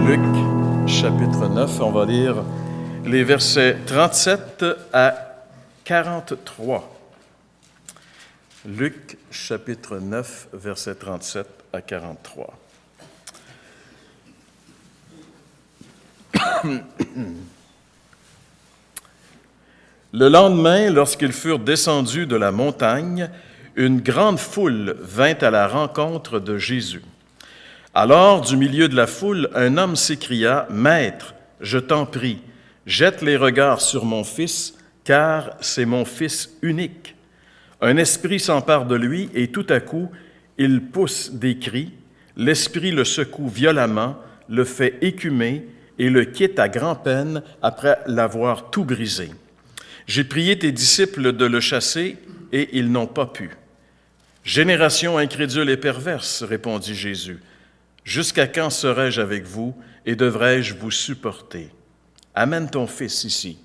Luc, chapitre 9. On va lire les versets 37 à 43. Luc, chapitre 9, versets 37 à 43. Le lendemain, lorsqu'ils furent descendus de la montagne, une grande foule vint à la rencontre de Jésus. Alors, du milieu de la foule, un homme s'écria, « Maître, je t'en prie, jette les regards sur mon fils, car c'est mon fils unique. Un esprit s'empare de lui et tout à coup, il pousse des cris. L'esprit le secoue violemment, le fait écumer et le quitte à grand-peine après l'avoir tout brisé. J'ai prié tes disciples de le chasser et ils n'ont pas pu. » « Génération incrédule et perverse, répondit Jésus. Jusqu'à quand serai-je avec vous et devrais-je vous supporter? Amène ton fils ici.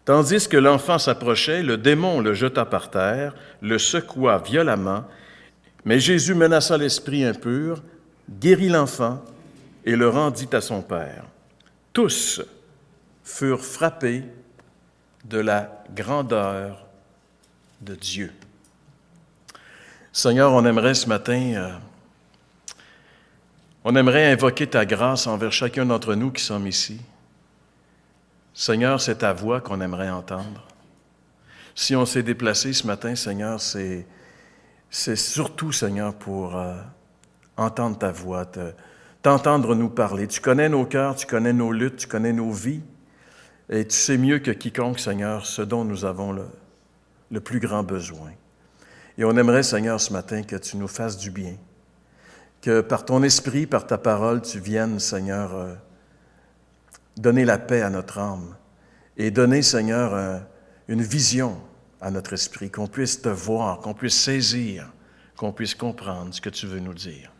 Tandis que l'enfant s'approchait, le démon le jeta par terre, le secoua violemment, mais Jésus menaça l'esprit impur, guérit l'enfant et le rendit à son père. Tous furent frappés de la grandeur de Dieu. Seigneur, on aimerait ce matin, on aimerait invoquer ta grâce envers chacun d'entre nous qui sommes ici. Seigneur, c'est ta voix qu'on aimerait entendre. Si on s'est déplacé ce matin, Seigneur, c'est surtout, Seigneur, pour entendre ta voix, t'entendre nous parler. Tu connais nos cœurs, tu connais nos luttes, tu connais nos vies, et tu sais mieux que quiconque, Seigneur, ce dont nous avons le plus grand besoin. Et on aimerait, Seigneur, ce matin, que tu nous fasses du bien, que par ton esprit, par ta parole, tu viennes, Seigneur, donner la paix à notre âme et donner, Seigneur, une vision à notre esprit, qu'on puisse te voir, qu'on puisse saisir, qu'on puisse comprendre ce que tu veux nous dire.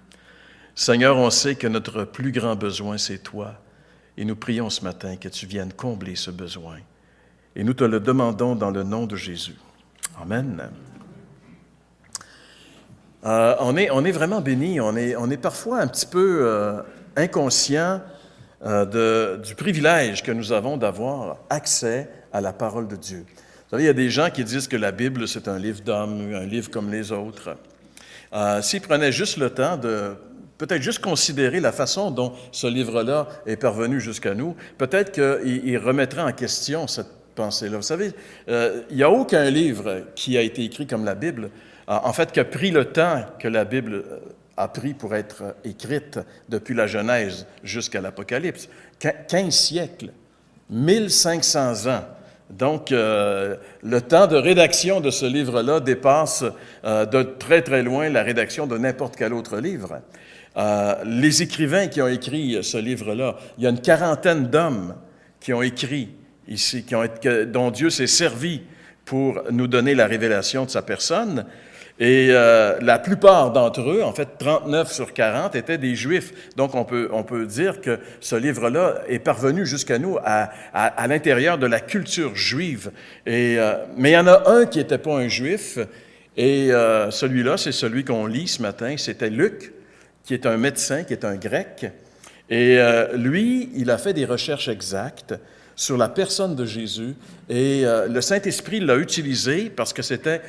Seigneur, on sait que notre plus grand besoin, c'est toi, et nous prions ce matin que tu viennes combler ce besoin. Et nous te le demandons dans le nom de Jésus. Amen. On est vraiment bénis, on est parfois un petit peu inconscient du privilège que nous avons d'avoir accès à la parole de Dieu. Vous savez, il y a des gens qui disent que la Bible, c'est un livre d'hommes, un livre comme les autres. S'ils prenaient juste le temps de peut-être juste considérer la façon dont ce livre-là est parvenu jusqu'à nous, peut-être qu'ils remettraient en question cette pensée-là. Vous savez, il n'y a aucun livre qui a été écrit comme la Bible, en fait, qui a pris le temps que la Bible a pris pour être écrite depuis la Genèse jusqu'à l'Apocalypse. 15 siècles, 1500 ans. Donc, le temps de rédaction de ce livre-là dépasse de très, très loin la rédaction de n'importe quel autre livre. Les écrivains qui ont écrit ce livre-là, il y a une quarantaine d'hommes qui ont écrit ici, dont Dieu s'est servi pour nous donner la révélation de sa personne. Et la plupart d'entre eux, en fait 39 sur 40, étaient des Juifs. Donc on peut dire que ce livre-là est parvenu jusqu'à nous à l'intérieur de la culture juive. Mais il y en a un qui n'était pas un Juif, et celui-là, c'est celui qu'on lit ce matin, c'était Luc, qui est un médecin, qui est un Grec. Et lui, il a fait des recherches exactes sur la personne de Jésus, et le Saint-Esprit l'a utilisé parce que c'était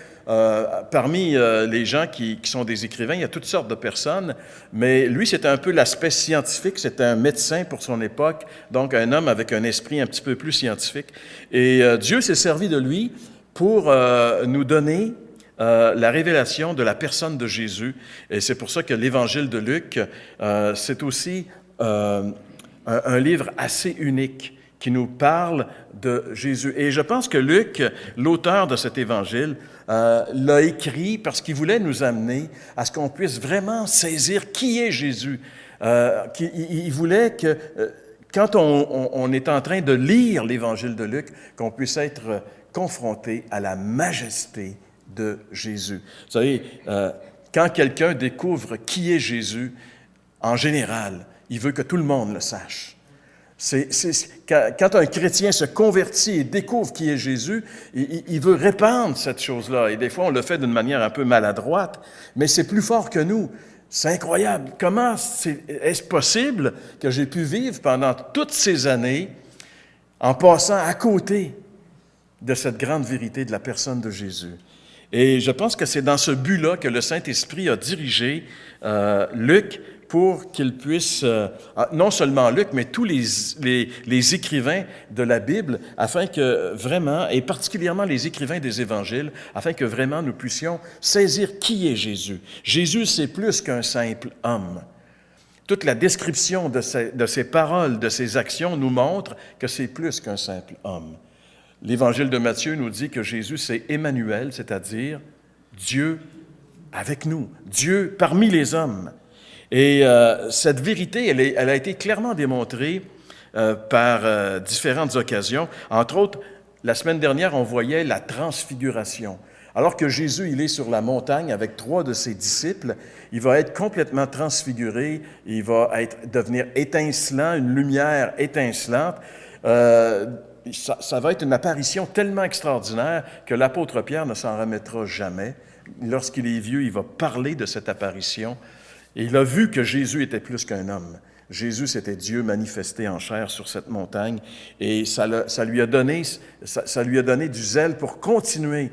parmi les gens qui sont des écrivains, il y a toutes sortes de personnes, mais lui, c'était un peu l'aspect scientifique, c'était un médecin pour son époque, donc un homme avec un esprit un petit peu plus scientifique. Et Dieu s'est servi de lui pour nous donner la révélation de la personne de Jésus. Et c'est pour ça que l'Évangile de Luc, c'est aussi un livre assez unique qui nous parle de Jésus. Et je pense que Luc, l'auteur de cet évangile, l'a écrit parce qu'il voulait nous amener à ce qu'on puisse vraiment saisir qui est Jésus. Il voulait que, quand on est en train de lire l'évangile de Luc, qu'on puisse être confronté à la majesté de Jésus. Vous savez, quand quelqu'un découvre qui est Jésus, en général, il veut que tout le monde le sache. Quand un chrétien se convertit et découvre qui est Jésus, il veut répandre cette chose-là. Et des fois, on le fait d'une manière un peu maladroite, mais c'est plus fort que nous. C'est incroyable. Comment est-ce possible que j'ai pu vivre pendant toutes ces années en passant à côté de cette grande vérité de la personne de Jésus? Et je pense que c'est dans ce but-là que le Saint-Esprit a dirigé Luc pour qu'il puisse, non seulement Luc, mais tous les écrivains de la Bible, afin que vraiment, et particulièrement les écrivains des Évangiles, afin que vraiment nous puissions saisir qui est Jésus. Jésus, c'est plus qu'un simple homme. Toute la description de ses paroles, de ses actions nous montre que c'est plus qu'un simple homme. L'Évangile de Matthieu nous dit que Jésus, c'est Emmanuel, c'est-à-dire Dieu avec nous, Dieu parmi les hommes. Et cette vérité, elle a été clairement démontrée par différentes occasions. Entre autres, la semaine dernière, on voyait la transfiguration. Alors que Jésus, il est sur la montagne avec 3 de ses disciples, il va être complètement transfiguré, il va devenir étincelant, une lumière étincelante. Ça va être une apparition tellement extraordinaire que l'apôtre Pierre ne s'en remettra jamais. Lorsqu'il est vieux, il va parler de cette apparition. Et il a vu que Jésus était plus qu'un homme. Jésus, c'était Dieu manifesté en chair sur cette montagne. Et ça lui a donné du zèle pour continuer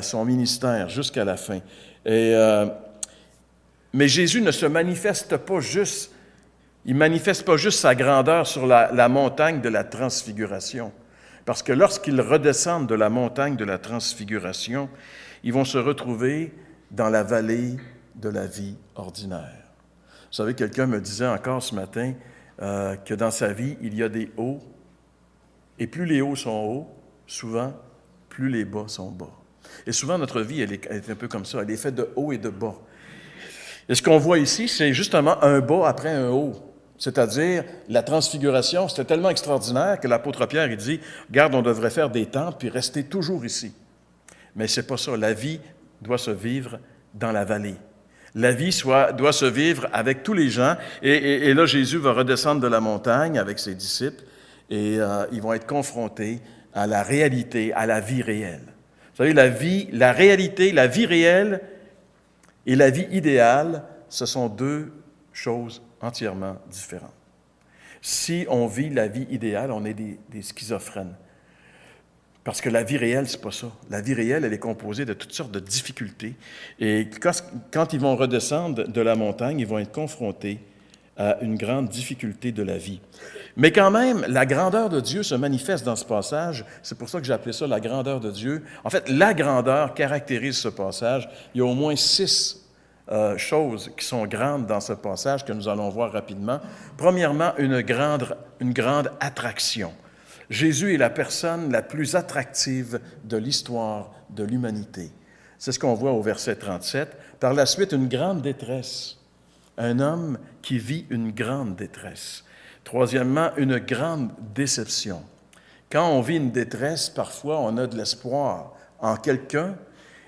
son ministère jusqu'à la fin. Mais Jésus ne se manifeste pas juste, il ne manifeste pas juste sa grandeur sur la montagne de la transfiguration. Parce que lorsqu'ils redescendent de la montagne de la transfiguration, ils vont se retrouver dans la vallée de la vie ordinaire. Vous savez, quelqu'un me disait encore ce matin que dans sa vie, il y a des hauts, et plus les hauts sont hauts, souvent, plus les bas sont bas. Et souvent, notre vie, elle est un peu comme ça, elle est faite de hauts et de bas. Et ce qu'on voit ici, c'est justement un bas après un haut. C'est-à-dire, la transfiguration, c'était tellement extraordinaire que l'apôtre Pierre, il dit, « Regarde, on devrait faire des temples puis rester toujours ici. » Mais c'est pas ça. La vie doit se vivre dans la vallée. La vie doit se vivre avec tous les gens. Et là, Jésus va redescendre de la montagne avec ses disciples et ils vont être confrontés à la réalité, à la vie réelle. Vous savez, la réalité, la vie réelle et la vie idéale, ce sont 2 choses entièrement différentes. Si on vit la vie idéale, on est des schizophrènes. Parce que la vie réelle, c'est pas ça. La vie réelle, elle est composée de toutes sortes de difficultés. Et quand ils vont redescendre de la montagne, ils vont être confrontés à une grande difficulté de la vie. Mais quand même, la grandeur de Dieu se manifeste dans ce passage. C'est pour ça que j'ai appelé ça la grandeur de Dieu. En fait, la grandeur caractérise ce passage. Il y a au moins 6 choses qui sont grandes dans ce passage que nous allons voir rapidement. Premièrement, une grande attraction. Jésus est la personne la plus attractive de l'histoire de l'humanité. C'est ce qu'on voit au verset 37. Par la suite, une grande détresse. Un homme qui vit une grande détresse. Troisièmement, une grande déception. Quand on vit une détresse, parfois, on a de l'espoir en quelqu'un,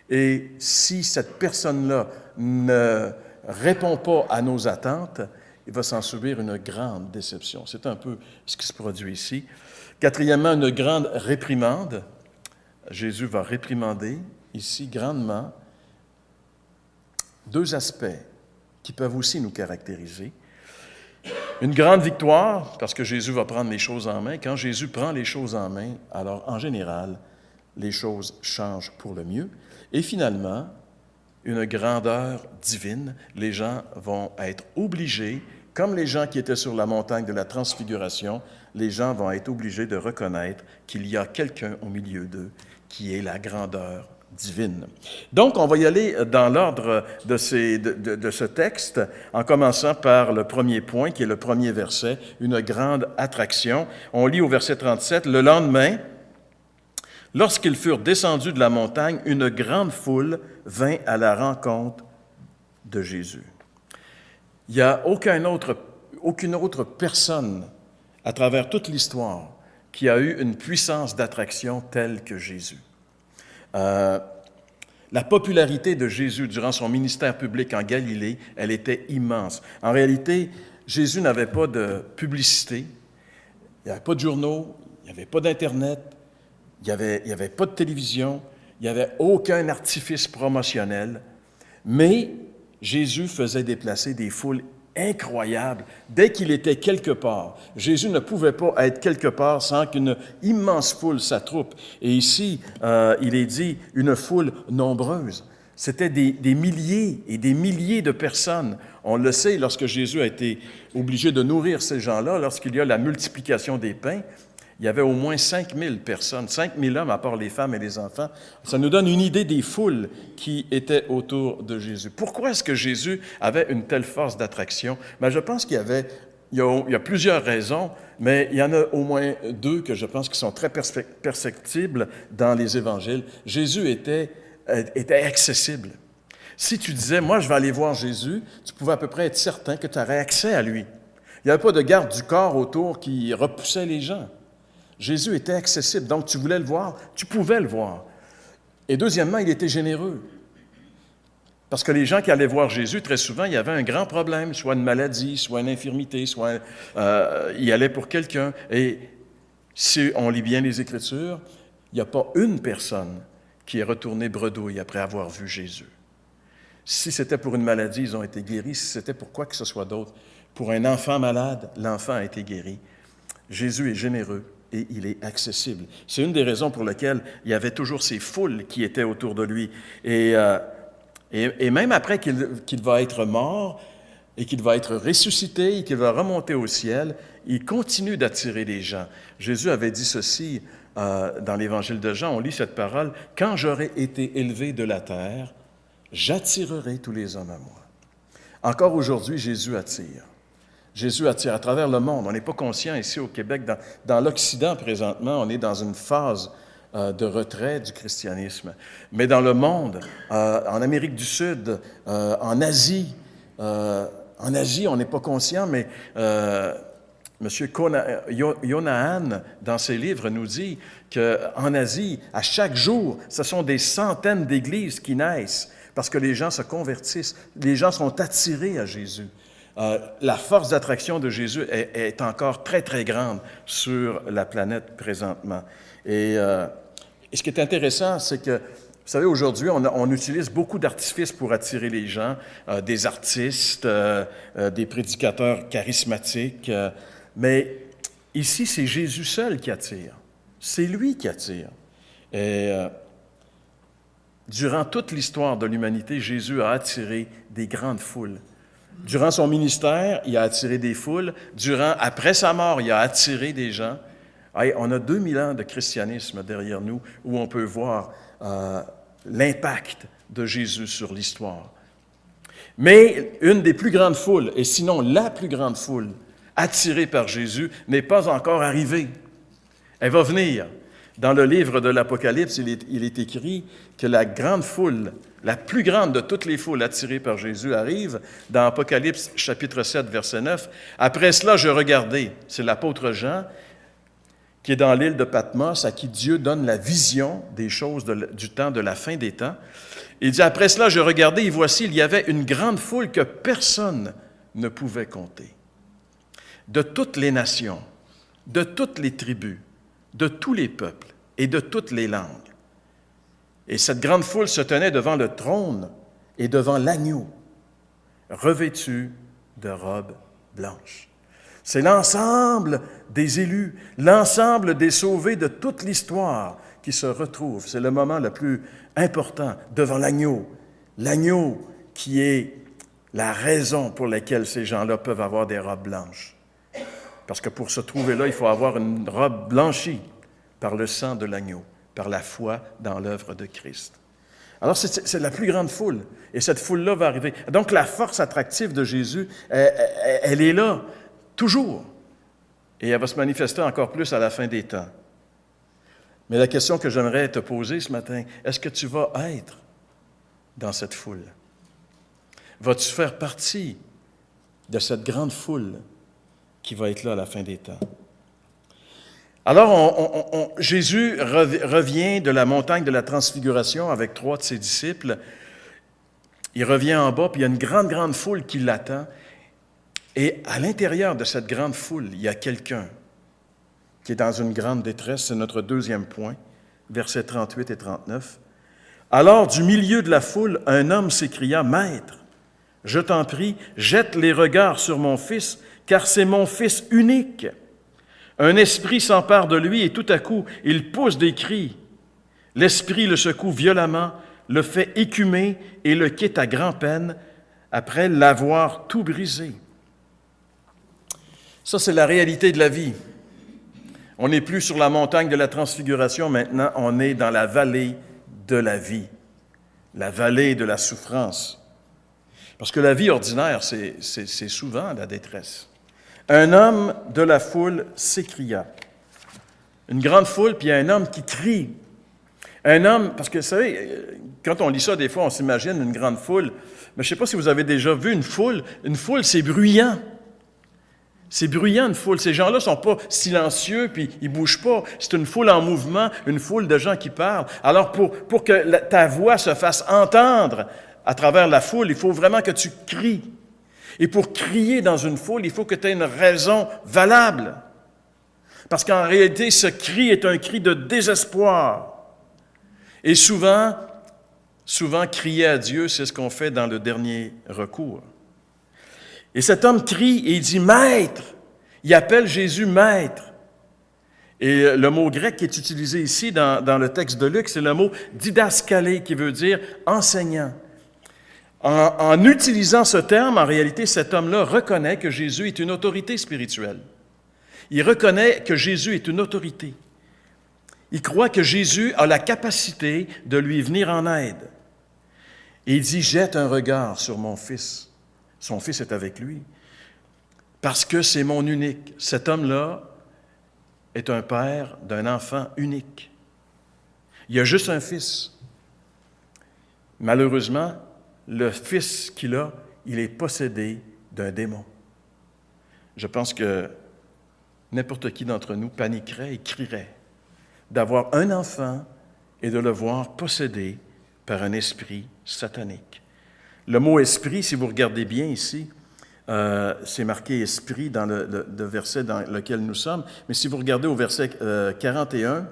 et si cette personne-là ne répond pas à nos attentes, il va s'en subir une grande déception. C'est un peu ce qui se produit ici. Quatrièmement, une grande réprimande. Jésus va réprimander ici grandement 2 aspects qui peuvent aussi nous caractériser. Une grande victoire, parce que Jésus va prendre les choses en main. Quand Jésus prend les choses en main, alors en général, les choses changent pour le mieux. Et finalement, une grandeur divine. Les gens vont être obligés, comme les gens qui étaient sur la montagne de la transfiguration, les gens vont être obligés de reconnaître qu'il y a quelqu'un au milieu d'eux qui est la grandeur divine. Donc, on va y aller dans l'ordre de ce texte, en commençant par le premier point, qui est le premier verset, une grande attraction. On lit au verset 37, « Le lendemain, lorsqu'ils furent descendus de la montagne, une grande foule vint à la rencontre de Jésus. » Il n'y a aucune autre personne à travers toute l'histoire qui a eu une puissance d'attraction telle que Jésus. La popularité de Jésus durant son ministère public en Galilée, elle était immense. En réalité, Jésus n'avait pas de publicité, il n'y avait pas de journaux, il n'y avait pas d'Internet, il n'y avait pas de télévision, il n'y avait aucun artifice promotionnel, mais Jésus faisait déplacer des foules incroyables. Dès qu'il était quelque part, Jésus ne pouvait pas être quelque part sans qu'une immense foule s'attroupe. Et ici, il est dit une foule nombreuse. C'était des milliers et des milliers de personnes. On le sait, lorsque Jésus a été obligé de nourrir ces gens-là, lorsqu'il y a la multiplication des pains, il y avait au moins 5000 personnes, 5000 hommes à part les femmes et les enfants. Ça nous donne une idée des foules qui étaient autour de Jésus. Pourquoi est-ce que Jésus avait une telle force d'attraction? Bien, je pense qu'il y a plusieurs raisons, mais il y en a au moins deux que je pense qui sont très perceptibles dans les évangiles. Jésus était accessible. Si tu disais, moi je vais aller voir Jésus, tu pouvais à peu près être certain que tu aurais accès à lui. Il n'y avait pas de garde du corps autour qui repoussait les gens. Jésus était accessible, donc tu voulais le voir, tu pouvais le voir. Et deuxièmement, il était généreux. Parce que les gens qui allaient voir Jésus, très souvent, il y avait un grand problème, soit une maladie, soit une infirmité, soit il allait pour quelqu'un. Et si on lit bien les Écritures, il n'y a pas une personne qui est retournée bredouille après avoir vu Jésus. Si c'était pour une maladie, ils ont été guéris. Si c'était pour quoi que ce soit d'autre, pour un enfant malade, l'enfant a été guéri. Jésus est généreux et il est accessible. C'est une des raisons pour lesquelles il y avait toujours ces foules qui étaient autour de lui. Et même après qu'il va être mort et qu'il va être ressuscité et qu'il va remonter au ciel, il continue d'attirer les gens. Jésus avait dit ceci dans l'Évangile de Jean, on lit cette parole, « Quand j'aurai été élevé de la terre, j'attirerai tous les hommes à moi. » Encore aujourd'hui, Jésus attire. Jésus attire à travers le monde. On n'est pas conscient ici au Québec. Dans l'Occident, présentement, on est dans une phase de retrait du christianisme. Mais dans le monde, en Amérique du Sud, en Asie, on n'est pas conscient, mais M. Yonahan, dans ses livres, nous dit qu'en Asie, à chaque jour, ce sont des centaines d'églises qui naissent parce que les gens se convertissent, les gens sont attirés à Jésus. La force d'attraction de Jésus est encore très, très grande sur la planète présentement. Et ce qui est intéressant, c'est que, vous savez, aujourd'hui, on utilise beaucoup d'artifices pour attirer les gens, des artistes, des prédicateurs charismatiques, mais ici, c'est Jésus seul qui attire. C'est lui qui attire. Et durant toute l'histoire de l'humanité, Jésus a attiré des grandes foules. Durant son ministère, il a attiré des foules. Après sa mort, il a attiré des gens. On a 2000 ans de christianisme derrière nous où on peut voir l'impact de Jésus sur l'histoire. Mais une des plus grandes foules, et sinon la plus grande foule, attirée par Jésus, n'est pas encore arrivée. Elle va venir. Dans le livre de l'Apocalypse, il est écrit que la grande foule, la plus grande de toutes les foules attirées par Jésus arrive dans Apocalypse chapitre 7, verset 9. « Après cela, je regardai », c'est l'apôtre Jean, qui est dans l'île de Patmos, à qui Dieu donne la vision des choses du temps, de la fin des temps. Il dit « Après cela, je regardai, et voici, il y avait une grande foule que personne ne pouvait compter, de toutes les nations, de toutes les tribus, de tous les peuples et de toutes les langues. Et cette grande foule se tenait devant le trône et devant l'agneau, revêtus de robes blanches. » C'est l'ensemble des élus, l'ensemble des sauvés de toute l'histoire qui se retrouvent. C'est le moment le plus important devant l'agneau. L'agneau qui est la raison pour laquelle ces gens-là peuvent avoir des robes blanches. Parce que pour se trouver là, il faut avoir une robe blanchie par le sang de l'agneau, par la foi dans l'œuvre de Christ. Alors, c'est la plus grande foule, et cette foule-là va arriver. Donc, la force attractive de Jésus, elle est là, toujours, et elle va se manifester encore plus à la fin des temps. Mais la question que j'aimerais te poser ce matin, est-ce que tu vas être dans cette foule? Vas-tu faire partie de cette grande foule qui va être là à la fin des temps? Alors, Jésus revient de la montagne de la Transfiguration avec 3 de ses disciples. Il revient en bas, puis il y a une grande, grande foule qui l'attend. Et à l'intérieur de cette grande foule, il y a quelqu'un qui est dans une grande détresse. C'est notre deuxième point, versets 38 et 39. « Alors, du milieu de la foule, un homme s'écria, « Maître, Je t'en prie, jette les regards sur mon fils, car c'est mon fils unique. Un esprit s'empare de lui et tout à coup, il pousse des cris. L'esprit le secoue violemment, le fait écumer et le quitte à grand-peine après l'avoir tout brisé. Ça, c'est la réalité de la vie. On n'est plus sur la montagne de la transfiguration, maintenant on est dans la vallée de la vie, la vallée de la souffrance. Parce que la vie ordinaire, c'est souvent la détresse. Un homme de la foule s'écria. Une grande foule, puis il y a un homme qui crie. Un homme, parce que vous savez, quand on lit ça, des fois, on s'imagine une grande foule. Mais je ne sais pas si vous avez déjà vu une foule. Une foule, c'est bruyant. C'est bruyant, une foule. Ces gens-là ne sont pas silencieux, puis ils ne bougent pas. C'est une foule en mouvement, une foule de gens qui parlent. Alors, pour que ta voix se fasse entendre à travers la foule, il faut vraiment que tu cries. Et pour crier dans une foule, il faut que tu aies une raison valable. Parce qu'en réalité, ce cri est un cri de désespoir. Et souvent, crier à Dieu, c'est ce qu'on fait dans le dernier recours. Et cet homme crie et il dit « Maître ». Il appelle Jésus « Maître ». Et le mot grec qui est utilisé ici dans le texte de Luc, c'est le mot « didaskalé » qui veut dire « enseignant ». En utilisant ce terme, en réalité, cet homme-là reconnaît que Jésus est une autorité spirituelle. Il reconnaît que Jésus est une autorité. Il croit que Jésus a la capacité de lui venir en aide. Et il dit, jette un regard sur mon fils. Son fils est avec lui. Parce que c'est mon unique. Cet homme-là est un père d'un enfant unique. Il a juste un fils. Malheureusement, le fils qu'il a, il est possédé d'un démon. Je pense que n'importe qui d'entre nous paniquerait et crierait d'avoir un enfant et de le voir possédé par un esprit satanique. Le mot « esprit », si vous regardez bien ici, c'est marqué « esprit » dans le verset dans lequel nous sommes, mais si vous regardez au verset 41,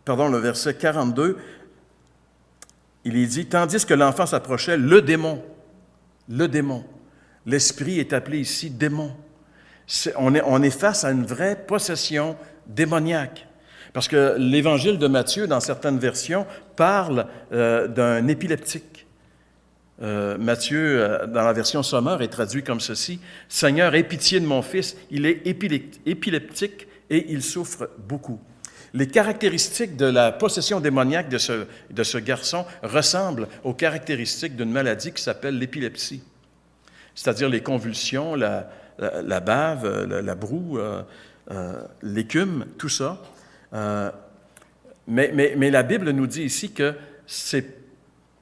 le verset 42, il est dit « Tandis que l'enfant s'approchait, le démon, l'esprit est appelé ici démon. On est face à une vraie possession démoniaque. Parce que l'évangile de Matthieu, dans certaines versions, parle d'un épileptique. Matthieu, dans la version Sommaire, est traduit comme ceci. « Seigneur, aie pitié de mon fils, il est épileptique et il souffre beaucoup. » Les caractéristiques de la possession démoniaque de ce garçon ressemblent aux caractéristiques d'une maladie qui s'appelle l'épilepsie. C'est-à-dire les convulsions, la bave, la broue, l'écume, tout ça. Mais la Bible nous dit ici que c'est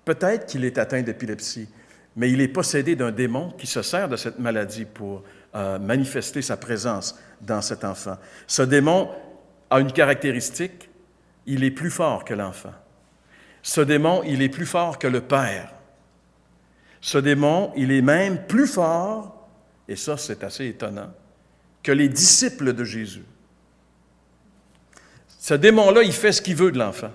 peut-être qu'il est atteint d'épilepsie, mais il est possédé d'un démon qui se sert de cette maladie pour manifester sa présence dans cet enfant. Ce démon a une caractéristique, il est plus fort que l'enfant. Ce démon, il est plus fort que le père. Ce démon, il est même plus fort, et ça c'est assez étonnant, que les disciples de Jésus. Ce démon-là, il fait ce qu'il veut de l'enfant.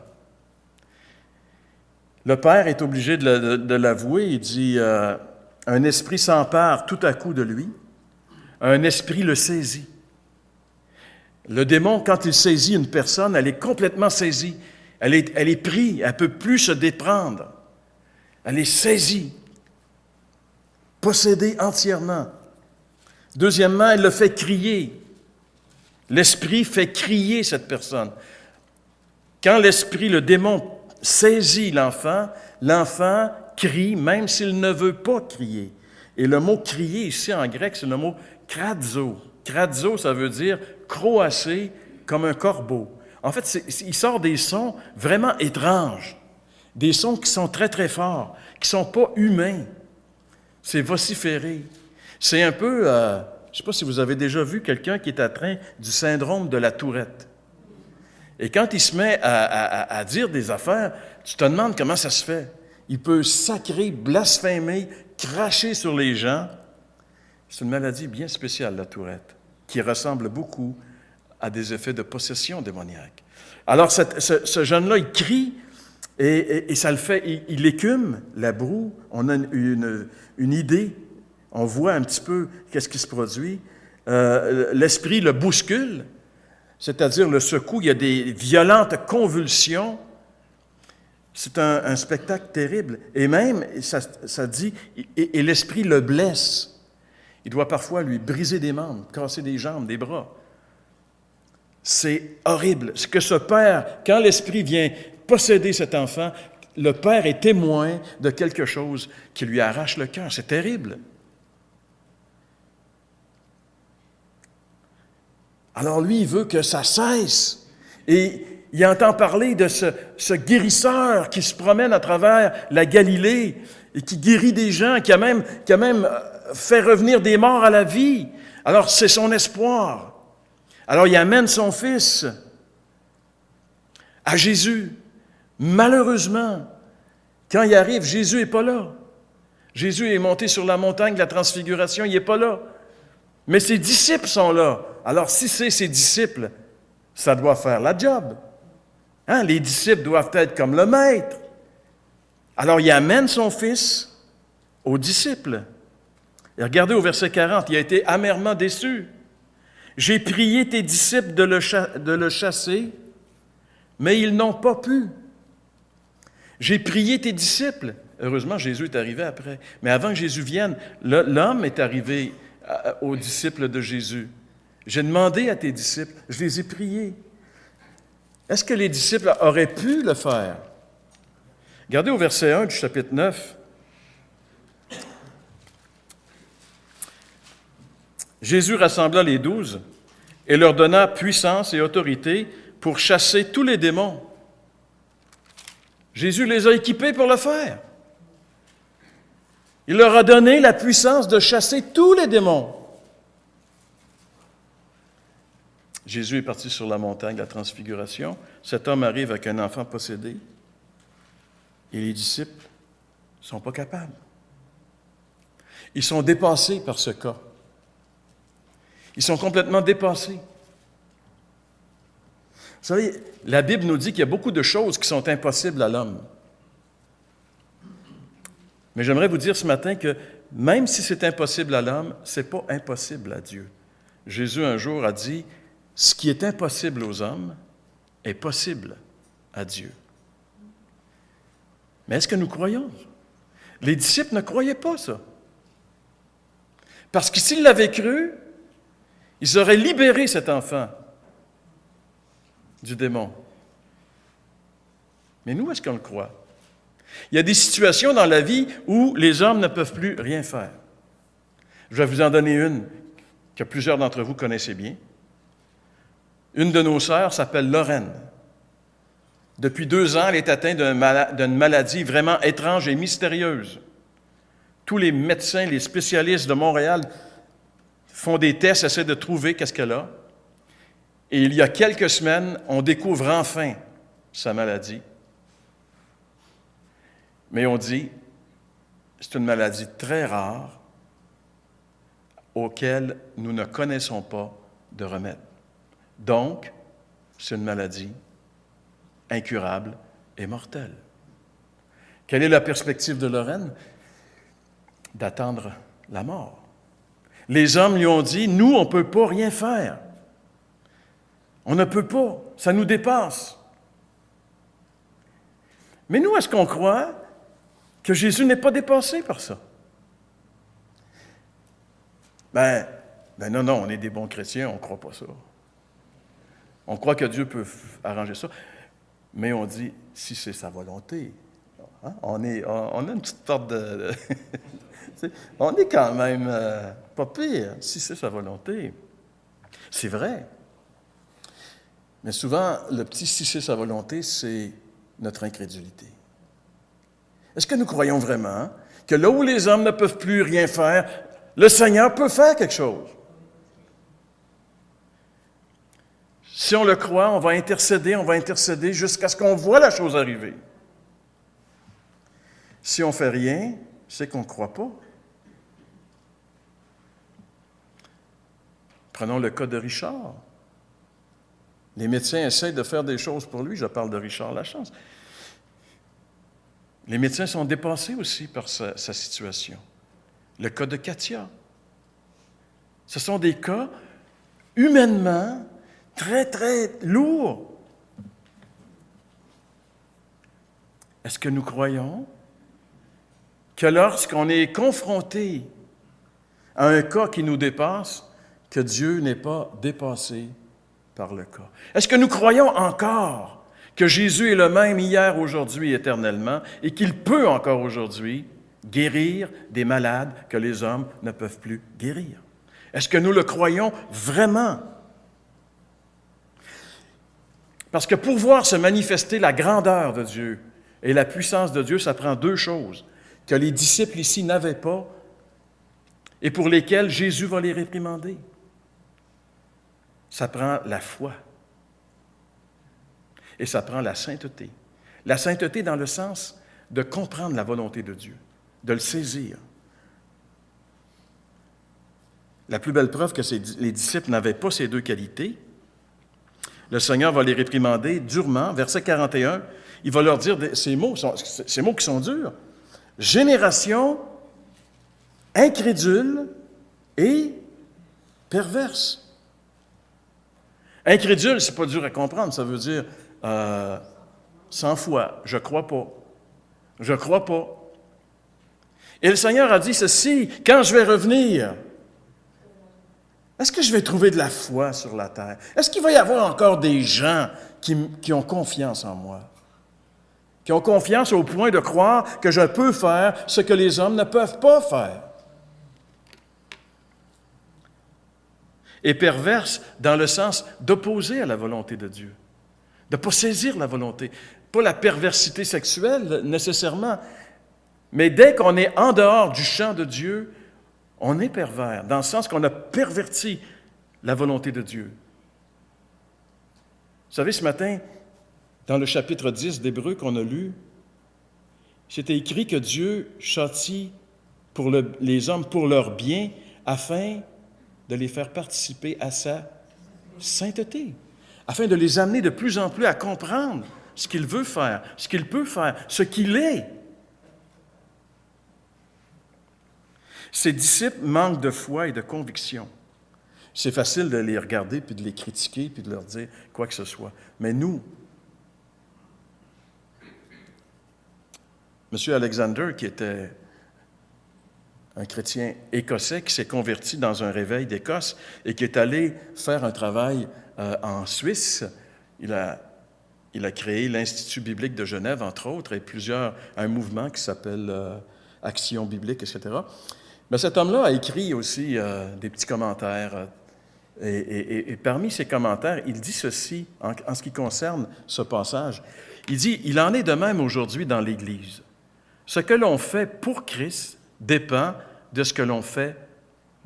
Le père est obligé de l'avouer, il dit un esprit s'empare tout à coup de lui, un esprit le saisit. Le démon, quand il saisit une personne, elle est complètement saisie. Elle est prise, elle ne peut plus se déprendre. Elle est saisie, possédée entièrement. Deuxièmement, elle le fait crier. L'esprit fait crier cette personne. Quand l'esprit, le démon, saisit l'enfant, l'enfant crie même s'il ne veut pas crier. Et le mot « crier » ici en grec, c'est le mot « kradzo ». Kradzo, ça veut dire croasser comme un corbeau. En fait, il sort des sons vraiment étranges, des sons qui sont très, très forts, qui ne sont pas humains. C'est vociférer. C'est un peu, je ne sais pas si vous avez déjà vu quelqu'un qui est atteint du syndrome de la Tourette. Et quand il se met à dire des affaires, tu te demandes comment ça se fait. Il peut sacrer, blasphémer, cracher sur les gens. C'est une maladie bien spéciale, la Tourette, qui ressemble beaucoup à des effets de possession démoniaque. Alors, ce jeune-là, il crie, Et ça le fait, il écume la broue, on a une idée, on voit un petit peu qu'est-ce qui se produit. L'esprit le bouscule, c'est-à-dire le secoue, il y a des violentes convulsions. C'est un spectacle terrible. Et même, ça dit, et l'esprit le blesse. Il doit parfois lui briser des membres, casser des jambes, des bras. C'est horrible. Ce que ce père, quand l'esprit vient posséder cet enfant, le père est témoin de quelque chose qui lui arrache le cœur. C'est terrible. Alors lui, il veut que ça cesse. Et il entend parler de ce guérisseur qui se promène à travers la Galilée et qui guérit des gens, qui a même fait revenir des morts à la vie. Alors c'est son espoir. Alors il amène son fils à Jésus. Malheureusement, quand il arrive, Jésus n'est pas là. Jésus est monté sur la montagne de la transfiguration, il n'est pas là. Mais ses disciples sont là. Alors si c'est ses disciples, ça doit faire la job. Hein? Les disciples doivent être comme le maître. Alors il amène son fils aux disciples. Et regardez au verset 40, il a été amèrement déçu. J'ai prié tes disciples de le chasser, mais ils n'ont pas pu. J'ai prié tes disciples. Heureusement, Jésus est arrivé après. Mais avant que Jésus vienne, l'homme est arrivé aux disciples de Jésus. J'ai demandé à tes disciples, je les ai priés. Est-ce que les disciples auraient pu le faire? Regardez au verset 1 du chapitre 9. Jésus rassembla les 12 et leur donna puissance et autorité pour chasser tous les démons. Jésus les a équipés pour le faire. Il leur a donné la puissance de chasser tous les démons. Jésus est parti sur la montagne de la transfiguration. Cet homme arrive avec un enfant possédé et les disciples ne sont pas capables. Ils sont dépassés par ce cas. Ils sont complètement dépassés. Vous savez, la Bible nous dit qu'il y a beaucoup de choses qui sont impossibles à l'homme. Mais j'aimerais vous dire ce matin que même si c'est impossible à l'homme, ce n'est pas impossible à Dieu. Jésus un jour a dit, ce qui est impossible aux hommes est possible à Dieu. Mais est-ce que nous croyons? Les disciples ne croyaient pas ça. Parce que s'ils l'avaient cru, ils auraient libéré cet enfant du démon. Mais nous, est-ce qu'on le croit? Il y a des situations dans la vie où les hommes ne peuvent plus rien faire. Je vais vous en donner une que plusieurs d'entre vous connaissez bien. Une de nos sœurs s'appelle Lorraine. Depuis 2 ans, elle est atteinte d'une maladie vraiment étrange et mystérieuse. Tous les médecins, les spécialistes de Montréal font des tests, essaient de trouver qu'est-ce qu'elle a. Et il y a quelques semaines, on découvre enfin sa maladie. Mais on dit, c'est une maladie très rare auquel nous ne connaissons pas de remède. Donc, c'est une maladie incurable et mortelle. Quelle est la perspective de Lorraine? D'attendre la mort. Les hommes lui ont dit, nous, on ne peut pas rien faire. On ne peut pas, ça nous dépasse. Mais nous, est-ce qu'on croit que Jésus n'est pas dépassé par ça? Ben non, on est des bons chrétiens, on ne croit pas ça. On croit que Dieu peut arranger ça, mais on dit, si c'est sa volonté. Hein? On a une petite sorte de... on est quand même pas pire, si c'est sa volonté. C'est vrai. Mais souvent, le petit « si c'est sa volonté », c'est notre incrédulité. Est-ce que nous croyons vraiment que là où les hommes ne peuvent plus rien faire, le Seigneur peut faire quelque chose? Si on le croit, on va intercéder jusqu'à ce qu'on voit la chose arriver. Si on ne fait rien, c'est qu'on ne croit pas. Prenons le cas de Richard. Les médecins essaient de faire des choses pour lui. Je parle de Richard Lachance. Les médecins sont dépassés aussi par sa situation. Le cas de Katia. Ce sont des cas humainement très, très lourds. Est-ce que nous croyons que lorsqu'on est confronté à un cas qui nous dépasse, que Dieu n'est pas dépassé par le cas? Est-ce que nous croyons encore que Jésus est le même hier, aujourd'hui, éternellement, et qu'il peut encore aujourd'hui guérir des malades que les hommes ne peuvent plus guérir? Est-ce que nous le croyons vraiment? Parce que pour voir se manifester la grandeur de Dieu et la puissance de Dieu, ça prend deux choses que les disciples ici n'avaient pas et pour lesquelles Jésus va les réprimander. Ça prend la foi et ça prend la sainteté. La sainteté dans le sens de comprendre la volonté de Dieu, de le saisir. La plus belle preuve que les disciples n'avaient pas ces deux qualités, le Seigneur va les réprimander durement. Verset 41, il va leur dire ces mots qui sont durs. « Génération incrédule et perverse. » Incrédule, c'est pas dur à comprendre, ça veut dire sans foi, je crois pas. Je crois pas. Et le Seigneur a dit ceci, quand je vais revenir, est-ce que je vais trouver de la foi sur la terre? Est-ce qu'il va y avoir encore des gens qui ont confiance en moi? Qui ont confiance au point de croire que je peux faire ce que les hommes ne peuvent pas faire? Et perverse dans le sens d'opposer à la volonté de Dieu, de ne pas saisir la volonté. Pas la perversité sexuelle nécessairement, mais dès qu'on est en dehors du champ de Dieu, on est pervers, dans le sens qu'on a perverti la volonté de Dieu. Vous savez, ce matin, dans le chapitre 10 d'Hébreux qu'on a lu, c'était écrit que Dieu châtie les hommes pour leur bien afin de les faire participer à sa sainteté, afin de les amener de plus en plus à comprendre ce qu'il veut faire, ce qu'il peut faire, ce qu'il est. Ces disciples manquent de foi et de conviction. C'est facile de les regarder, puis de les critiquer, puis de leur dire quoi que ce soit. Mais nous, M. Alexander, qui était un chrétien écossais qui s'est converti dans un réveil d'Écosse et qui est allé faire un travail en Suisse, il a créé l'Institut biblique de Genève, entre autres, et un mouvement qui s'appelle Action biblique, etc. Mais cet homme-là a écrit aussi des petits commentaires. Et parmi ces commentaires, il dit ceci en ce qui concerne ce passage. Il dit, « Il en est de même aujourd'hui dans l'Église. Ce que l'on fait pour Christ dépend de ce que l'on fait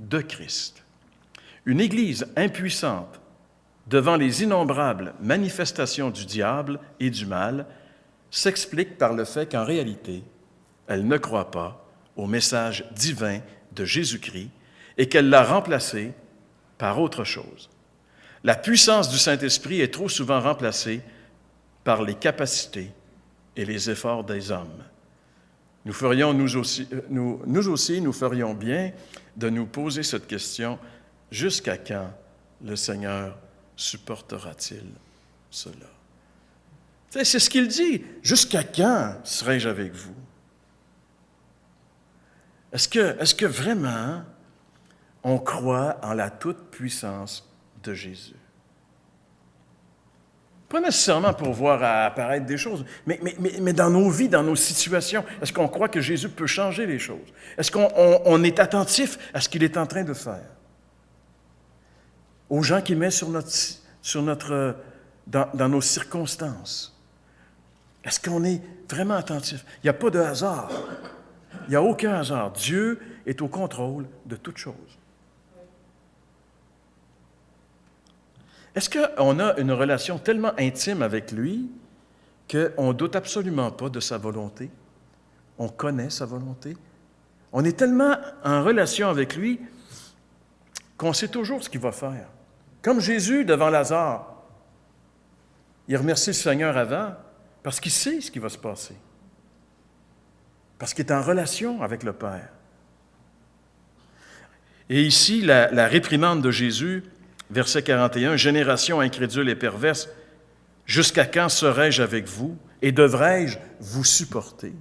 de Christ. Une Église impuissante devant les innombrables manifestations du diable et du mal s'explique par le fait qu'en réalité, elle ne croit pas au message divin de Jésus-Christ et qu'elle l'a remplacé par autre chose. La puissance du Saint-Esprit est trop souvent remplacée par les capacités et les efforts des hommes. Nous aussi, nous ferions bien de nous poser cette question, jusqu'à quand le Seigneur supportera-t-il cela? C'est ce qu'il dit, jusqu'à quand serai-je avec vous? Est-ce que vraiment on croit en la toute-puissance de Jésus? Pas nécessairement pour voir apparaître des choses, mais dans nos vies, dans nos situations, est-ce qu'on croit que Jésus peut changer les choses? Est-ce qu'on est attentif à ce qu'il est en train de faire? Aux gens qu'il met dans nos circonstances. Est-ce qu'on est vraiment attentif? Il n'y a pas de hasard. Il n'y a aucun hasard. Dieu est au contrôle de toutes choses. Est-ce qu'on a une relation tellement intime avec lui qu'on ne doute absolument pas de sa volonté? On connaît sa volonté? On est tellement en relation avec lui qu'on sait toujours ce qu'il va faire. Comme Jésus devant Lazare. Il remercie le Seigneur avant parce qu'il sait ce qui va se passer. parce qu'il est en relation avec le Père. Et ici, la réprimande de Jésus, verset 41, « Génération incrédule et perverse, jusqu'à quand serai-je avec vous et devrais-je vous supporter? »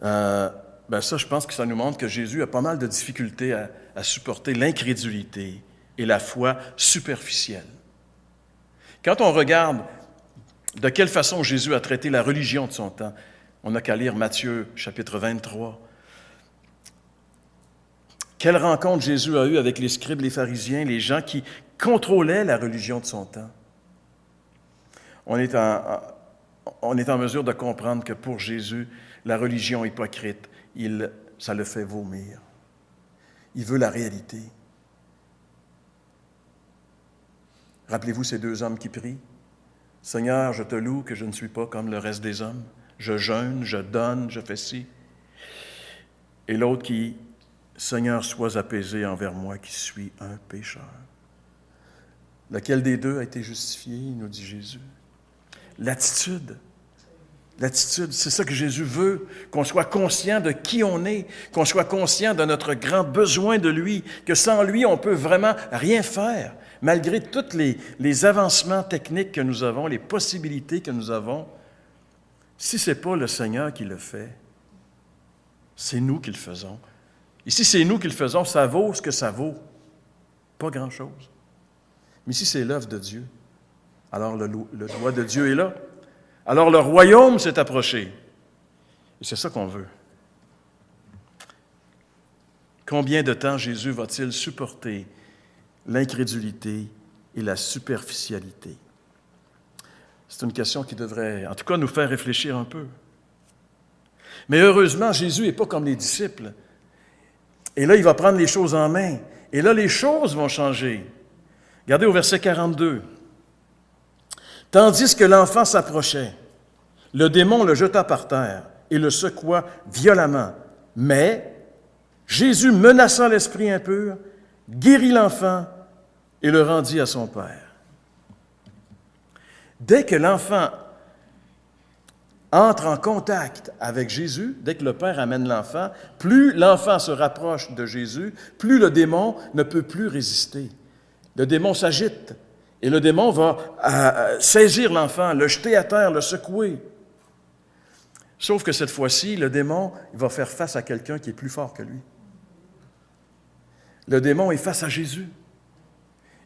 Ça, je pense que ça nous montre que Jésus a pas mal de difficultés à supporter l'incrédulité et la foi superficielle. Quand on regarde de quelle façon Jésus a traité la religion de son temps, on n'a qu'à lire Matthieu, chapitre 23. Quelle rencontre Jésus a eue avec les scribes, les pharisiens, les gens qui contrôlaient la religion de son temps. On est en mesure de comprendre que pour Jésus, la religion hypocrite, ça le fait vomir. Il veut la réalité. Rappelez-vous ces deux hommes qui prient. « Seigneur, je te loue que je ne suis pas comme le reste des hommes. Je jeûne, je donne, je fais ci. » Et l'autre qui, « Seigneur, sois apaisé envers moi qui suis un pécheur. » Lequel des deux a été justifié, nous dit Jésus? L'attitude. L'attitude, c'est ça que Jésus veut, qu'on soit conscient de qui on est, qu'on soit conscient de notre grand besoin de lui, que sans lui, on ne peut vraiment rien faire, malgré tous les avancements techniques que nous avons, les possibilités que nous avons. Si ce n'est pas le Seigneur qui le fait, c'est nous qui le faisons. Et si c'est nous qui le faisons, ça vaut ce que ça vaut. Pas grand-chose. Mais si c'est l'œuvre de Dieu, alors le doigt de Dieu est là. Alors le royaume s'est approché. Et c'est ça qu'on veut. Combien de temps Jésus va-t-il supporter l'incrédulité et la superficialité? C'est une question qui devrait, en tout cas, nous faire réfléchir un peu. Mais heureusement, Jésus n'est pas comme les disciples. Et là, il va prendre les choses en main. Et là, les choses vont changer. Regardez au verset 42. « Tandis que l'enfant s'approchait, le démon le jeta par terre et le secoua violemment. Mais Jésus menaça l'esprit impur, guérit l'enfant et le rendit à son père. » Dès que l'enfant entre en contact avec Jésus, dès que le père amène l'enfant, plus l'enfant se rapproche de Jésus, plus le démon ne peut plus résister. Le démon s'agite et le démon va saisir l'enfant, le jeter à terre, le secouer. Sauf que cette fois-ci, le démon il va faire face à quelqu'un qui est plus fort que lui. Le démon est face à Jésus.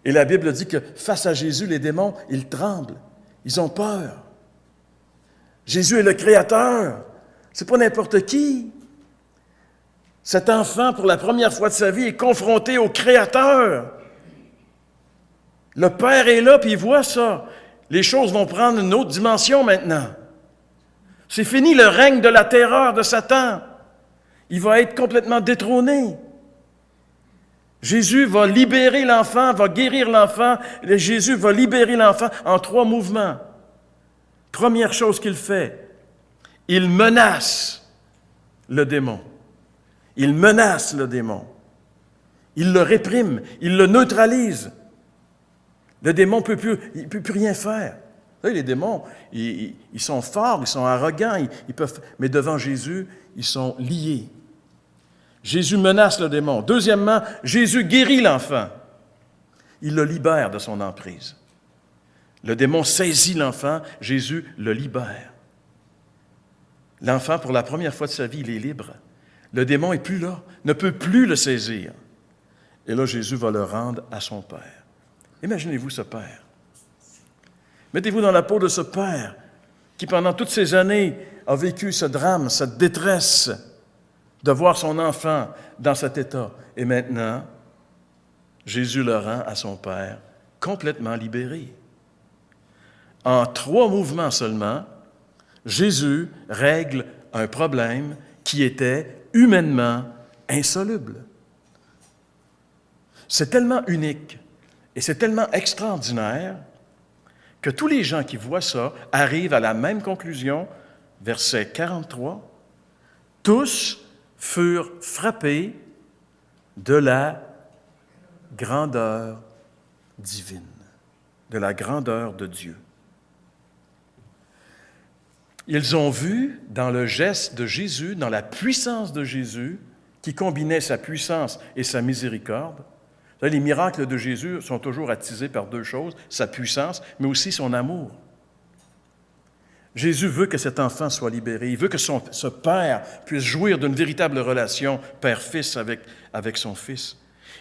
Et la Bible dit que face à Jésus, les démons, ils tremblent, ils ont peur. Jésus est le Créateur, c'est pas n'importe qui. Cet enfant, pour la première fois de sa vie, est confronté au Créateur. Le Père est là, puis il voit ça. Les choses vont prendre une autre dimension maintenant. C'est fini le règne de la terreur de Satan. Il va être complètement détrôné. Jésus va libérer l'enfant, va guérir l'enfant. Jésus va libérer l'enfant en 3 mouvements. Première chose qu'il fait, il menace le démon. Il menace le démon. Il le réprime, il le neutralise. Le démon ne peut plus rien faire. Vous savez, les démons, ils sont forts, ils sont arrogants, mais devant Jésus, ils sont liés. Jésus menace le démon. Deuxièmement, Jésus guérit l'enfant. Il le libère de son emprise. Le démon saisit l'enfant, Jésus le libère. L'enfant, pour la première fois de sa vie, il est libre. Le démon n'est plus là, ne peut plus le saisir. Et là, Jésus va le rendre à son Père. Imaginez-vous ce Père. Mettez-vous dans la peau de ce Père qui, pendant toutes ces années, a vécu ce drame, cette détresse de voir son enfant dans cet état. Et maintenant, Jésus le rend à son Père, complètement libéré. En 3 mouvements seulement, Jésus règle un problème qui était humainement insoluble. C'est tellement unique et c'est tellement extraordinaire que tous les gens qui voient ça arrivent à la même conclusion, verset 43. Tous furent frappés de la grandeur divine, de la grandeur de Dieu. Ils ont vu dans le geste de Jésus, dans la puissance de Jésus, qui combinait sa puissance et sa miséricorde. Vous savez, les miracles de Jésus sont toujours attisés par deux choses, sa puissance, mais aussi son amour. Jésus veut que cet enfant soit libéré. Il veut que ce père puisse jouir d'une véritable relation père-fils avec son fils.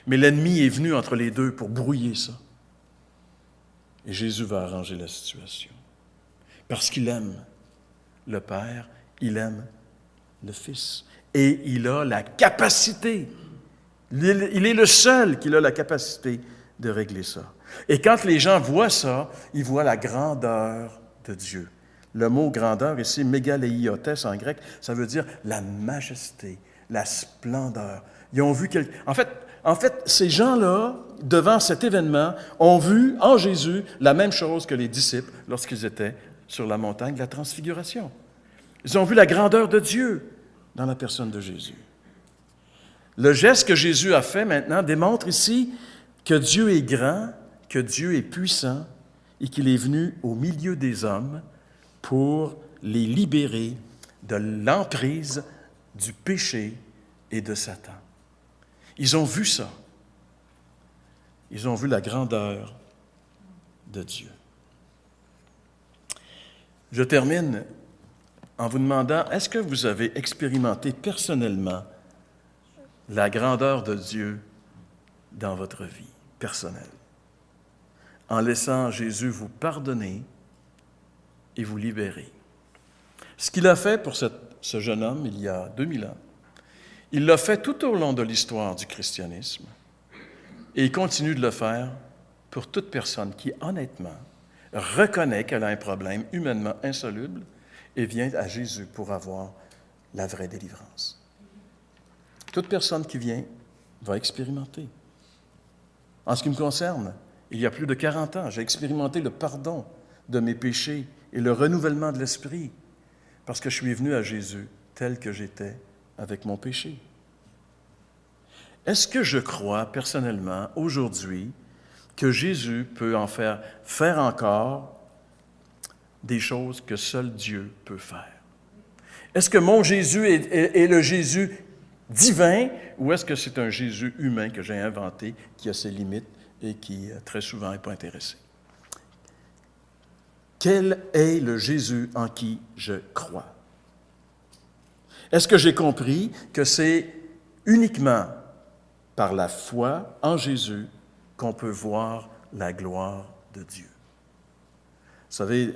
Mais l'ennemi est venu entre les deux pour brouiller ça. Et Jésus va arranger la situation. Parce qu'il aime le Père, il aime le Fils. Et il a la capacité, il est le seul qui a la capacité de régler ça. Et quand les gens voient ça, ils voient la grandeur de Dieu. Le mot grandeur ici, mégaléiotes en grec, ça veut dire la majesté, la splendeur. Ils ont vu En fait, ces gens-là, devant cet événement, ont vu en Jésus la même chose que les disciples lorsqu'ils étaient sur la montagne de la Transfiguration. Ils ont vu la grandeur de Dieu dans la personne de Jésus. Le geste que Jésus a fait maintenant démontre ici que Dieu est grand, que Dieu est puissant et qu'il est venu au milieu des hommes pour les libérer de l'emprise du péché et de Satan. Ils ont vu ça. Ils ont vu la grandeur de Dieu. Je termine en vous demandant, est-ce que vous avez expérimenté personnellement la grandeur de Dieu dans votre vie personnelle, en laissant Jésus vous pardonner et vous libérer? Ce qu'il a fait pour ce jeune homme il y a 2000 ans, il l'a fait tout au long de l'histoire du christianisme et il continue de le faire pour toute personne qui, honnêtement, reconnaît qu'elle a un problème humainement insoluble et vient à Jésus pour avoir la vraie délivrance. Toute personne qui vient va expérimenter. En ce qui me concerne, il y a plus de 40 ans, j'ai expérimenté le pardon de mes péchés et le renouvellement de l'esprit parce que je suis venu à Jésus tel que j'étais avec mon péché. Est-ce que je crois personnellement aujourd'hui que Jésus peut en faire encore des choses que seul Dieu peut faire? Est-ce que mon Jésus est le Jésus divin ou est-ce que c'est un Jésus humain que j'ai inventé qui a ses limites et qui très souvent n'est pas intéressé? Quel est le Jésus en qui je crois? Est-ce que j'ai compris que c'est uniquement par la foi en Jésus qu'on peut voir la gloire de Dieu? Vous savez,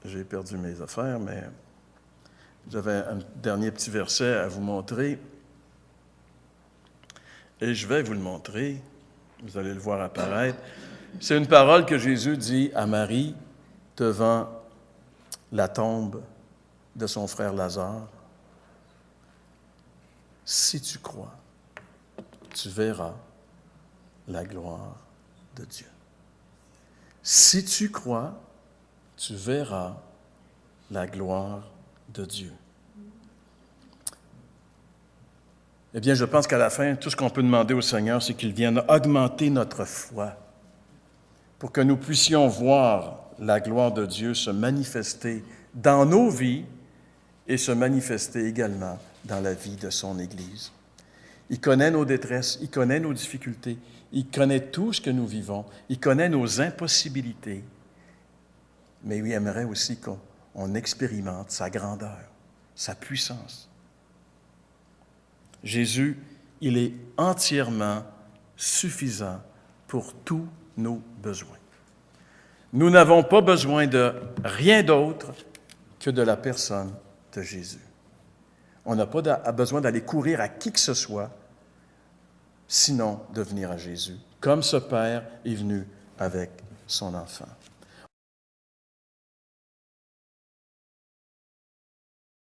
j'ai perdu mes affaires, mais j'avais un dernier petit verset à vous montrer. Et je vais vous le montrer. Vous allez le voir apparaître. C'est une parole que Jésus dit à Marie devant la tombe de son frère Lazare. Si tu crois, tu verras la gloire de Dieu. Si tu crois, tu verras la gloire de Dieu. Eh bien, je pense qu'à la fin, tout ce qu'on peut demander au Seigneur, c'est qu'il vienne augmenter notre foi pour que nous puissions voir la gloire de Dieu se manifester dans nos vies et se manifester également dans la vie de son Église. Il connaît nos détresses, il connaît nos difficultés, il connaît tout ce que nous vivons, il connaît nos impossibilités, mais il aimerait aussi qu'on expérimente sa grandeur, sa puissance. Jésus, il est entièrement suffisant pour tous nos besoins. Nous n'avons pas besoin de rien d'autre que de la personne de Jésus. On n'a pas besoin d'aller courir à qui que ce soit, sinon de venir à Jésus, comme ce Père est venu avec son enfant.